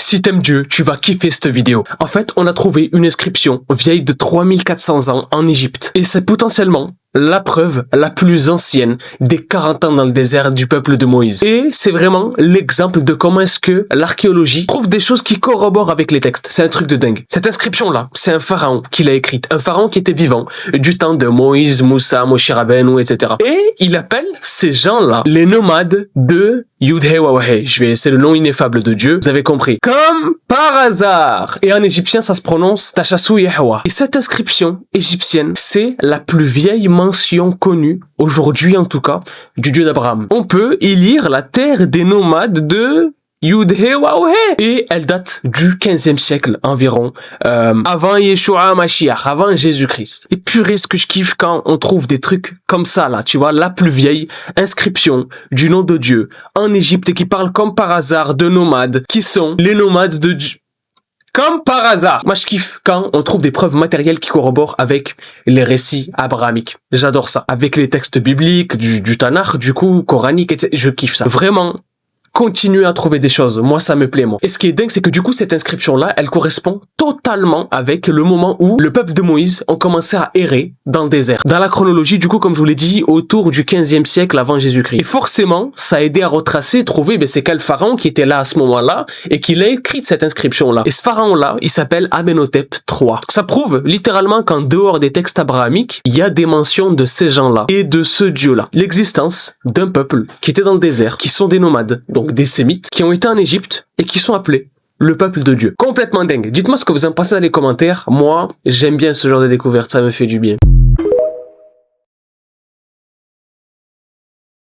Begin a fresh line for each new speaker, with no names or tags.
Si t'aimes Dieu, tu vas kiffer cette vidéo. En fait, on a trouvé une inscription vieille de 3400 ans en Égypte. Et c'est potentiellement la preuve la plus ancienne des 40 ans dans le désert du peuple de Moïse. Et c'est vraiment l'exemple de comment est-ce que l'archéologie trouve des choses qui corroborent avec les textes. C'est un truc de dingue. Cette inscription-là, c'est un pharaon qui l'a écrite. Un pharaon qui était vivant du temps de Moïse, Moussa, Moshe Rabbeinu, etc. Et il appelle ces gens-là les nomades de Yudhe Wawahe. C'est le nom ineffable de Dieu. Vous avez compris. Comme par hasard. Et en égyptien, ça se prononce Tachasou Yahwa. Et cette inscription égyptienne, c'est la plus vieille mention connue, aujourd'hui en tout cas, du Dieu d'Abraham. On peut y lire la terre des nomades de Yudhe Wawahe. Et elle date du 15e siècle environ, avant Yeshua Mashiach, avant Jésus-Christ. Et purée, ce que je kiffe quand on trouve des trucs comme ça là, tu vois, la plus vieille inscription du nom de Dieu en Égypte et qui parle comme par hasard de nomades, qui sont les nomades de Dieu. Comme par hasard. Moi, je kiffe quand on trouve des preuves matérielles qui corroborent avec les récits abrahamiques. J'adore ça. Avec les textes bibliques, du Tanakh, du coup, coranique, etc. Je kiffe ça. Vraiment. Continuer à trouver des choses. Moi, ça me plaît, moi. Et ce qui est dingue, c'est que du coup, cette inscription-là, elle correspond totalement avec le moment où le peuple de Moïse ont commencé à errer dans le désert. Dans la chronologie, du coup, comme je vous l'ai dit, autour du 15e siècle avant Jésus-Christ. Et forcément, ça a aidé à retracer, trouver, c'est quel pharaon qui était là à ce moment-là et qui l'a écrit cette inscription-là. Et ce pharaon-là, il s'appelle Amenhotep III. Ça prouve littéralement qu'en dehors des textes abrahamiques, il y a des mentions de ces gens-là et de ce Dieu-là. L'existence d'un peuple qui était dans le désert, qui sont des nomades. Donc des Sémites qui ont été en Égypte et qui sont appelés le peuple de Dieu. Complètement dingue. Dites-moi ce que vous en pensez dans les commentaires. Moi, j'aime bien ce genre de découverte, ça me fait du bien.